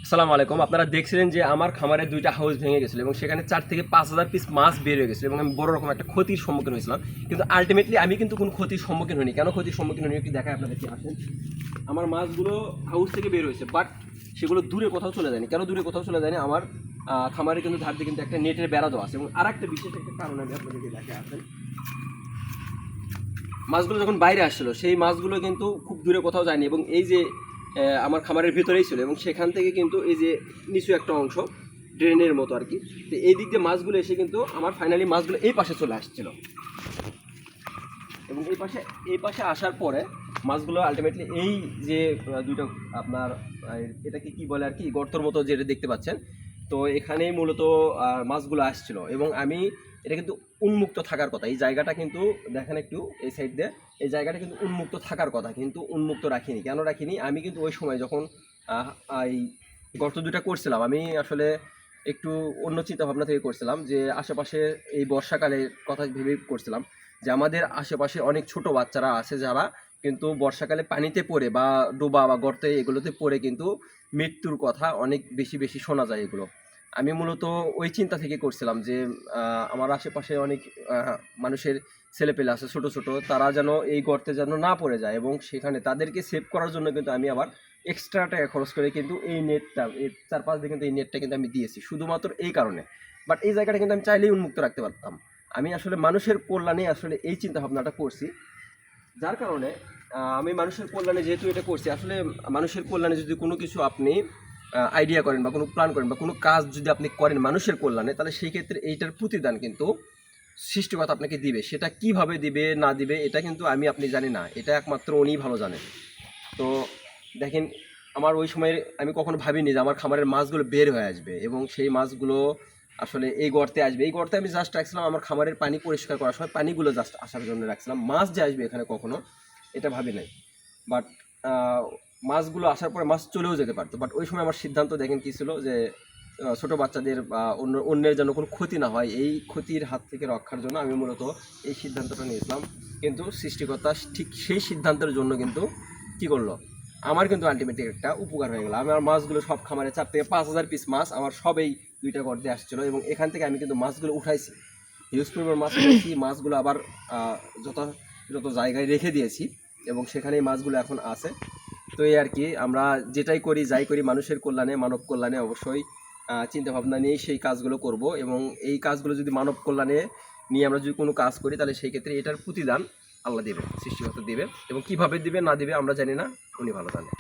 আসসালামু আলাইকুম। আপনারা দেখছিলেন যে আমার খামারে ২টা হাউস ভেঙে গেছিল এবং সেখানে ৪ থেকে ৫,০০০ পিস মাছ বের হয়ে গেছিল এবং আমি বড় রকম একটা ক্ষতির সম্মুখীন হয়েছিলাম। কিন্তু আল্টিমেটলি আমি কিন্তু কোনো ক্ষতির সম্মুখীন হইনি। কেন ক্ষতির সম্মুখীন হইনি একটু দেখাই আপনাদেরকে, আসেন। আমার মাছগুলো হাউস থেকে বের হয়েছে, বাট সেগুলো দূরে কোথাও চলে যায়নি। কেন দূরে কোথাও চলে যায়নি? আমার খামারে কিন্তু ধার দিয়ে কিন্তু একটা নেটের বেড়া দেওয়া আছে এবং আরেকটা বিশেষ একটা কারণ আমি আপনাদেরকে দেখাই, আসেন। মাছগুলো যখন বাইরে আসছিল সেই মাছগুলো কিন্তু খুব দূরে কোথাও যায়নি এবং এই যে আমার খামারের ভিতরেই ছিল এবং সেখান থেকে কিন্তু এই যে নিচু একটা অংশ ড্রেনের মতো আর কি, তো এই দিক দিয়ে মাছগুলো এসে কিন্তু আমার ফাইনালি মাছগুলো এই পাশে চলে আসছিল এবং এই পাশে আসার পরে মাছগুলো আলটিমেটলি এই যে দুইটা আপনার এটাকে কি বলে আর কি, গর্তর মতো যেটা দেখতে পাচ্ছেন, তো এখানেই মূলত মাছগুলো আসছিল এবং আমি এটা কিন্তু উন্মুক্ত থাকার কথা। এই জায়গাটা কিন্তু দেখেন একটু এই সাইড দিয়ে, এই জায়গাটা কিন্তু উন্মুক্ত থাকার কথা, কিন্তু উন্মুক্ত রাখিনি। কেন রাখিনি? আমি কিন্তু ওই সময় যখন এই গর্ত দুটা করছিলাম, আমি আসলে একটু অন্য চিন্তা ভাবনা থেকে করছিলাম যে আশেপাশে এই বর্ষাকালের কথা ভেবেই করছিলাম যে আমাদের আশেপাশে অনেক ছোট বাচ্চারা আছে যারা কিন্তু বর্ষাকালে পানিতে পড়ে বা ডোবা বা গর্তে এগুলোতে পড়ে কিন্তু মৃত্যুর কথা অনেক বেশি বেশি শোনা যায় এগুলো। আমি মূলত ওই চিন্তা থেকে করছিলাম যে আমার আশেপাশে অনেক মানুষের ছেলেপেলে আছে ছোট ছোট, তারা যেন এই গর্তে যেন না পড়ে যায় এবং সেখানে তাদেরকে সেভ করার জন্য কিন্তু আমি আবার এক্সট্রা টাকা খরচ করে কিন্তু এই নেটটা, এই ৪-৫ দিন কিন্তু এই নেটটা কিন্তু আমি দিয়েছি শুধুমাত্র এই কারণে। বাট এই জায়গাটা কিন্তু আমি চাইলেই উন্মুক্ত রাখতে পারতাম। আমি আসলে মানুষের কল্যাণে আসলে এই চিন্তা ভাবনাটা করছি, যার কারণে আমি মানুষের কল্যাণে যেহেতু এটা করছি, আসলে মানুষের কল্যাণে যদি কোনো কিছু আপনি আইডিয়া করেন বা কোনো প্ল্যান করেন বা কোনো কাজ যদি আপনি করেন মানুষের কল্যাণে, তাহলে সেই ক্ষেত্রে এইটার প্রতিদান কিন্তু সৃষ্টিকর্তা আপনাকে দিবে। সেটা কিভাবে দিবে না দিবে এটা কিন্তু আপনি জানি না, এটা একমাত্র উনিই ভালো জানে। তো দেখেন, আমার ওই সময় আমি কখনো ভাবিনি যে আমার খামারের মাছগুলো বের হয়ে আসবে এবং সেই মাছগুলো আসলে এই গর্তে আসবে। এই গর্তে আমি জাস্ট রাখছিলাম আমার খামারের পানি পরিষ্কার করার সময়, পানিগুলো জাস্ট আসার জন্য রাখছিলাম। মাছ যে আসবে এখানে কখনো এটা ভাবি নাই। বাট মাছগুলো আসার পরে মাছ চলেও যেতে পারতো, বাট ওই সময় আমার সিদ্ধান্ত দেখেন কী ছিল যে ছোটো বাচ্চাদের বা অন্যের যেন কোনো ক্ষতি না হয়, এই ক্ষতির হাত থেকে রক্ষার জন্য আমি মূলত এই সিদ্ধান্তটা নিয়েছিলাম। কিন্তু সৃষ্টিকর্তা ঠিক সেই সিদ্ধান্তের জন্য কিন্তু কী করলো, আমার কিন্তু আলটিমেটলি একটা উপকার হয়ে গেল। আমার মাছগুলো সব খামারে ৪ থেকে ৫,০০০ পিস মাছ আমার সবেই ২টা গর্তে আসছিলো এবং এখান থেকে আমি কিন্তু মাছগুলো উঠাইছি, হিউজ পরিমাণ মাছ উঠাইছি। মাছগুলো আবার যত জায়গায় রেখে দিয়েছি এবং সেখানেই মাছগুলো এখন আছে। তো এই আর কি, আমরা যেটাই করি যাই করি মানুষের কল্যাণে, মানব কল্যাণে অবশ্যই চিন্তাভাবনা নিয়েই সেই কাজগুলো করব এবং এই কাজগুলো যদি মানব কল্যাণে নিয়ে আমরা যদি কোনো কাজ করি তাহলে সেই ক্ষেত্রে এটার প্রতিদান আল্লাহ দেবে, সৃষ্টিকর্তা দেবে এবং কীভাবে দিবে না দিবে আমরা জানি না, উনি ভালো জানে।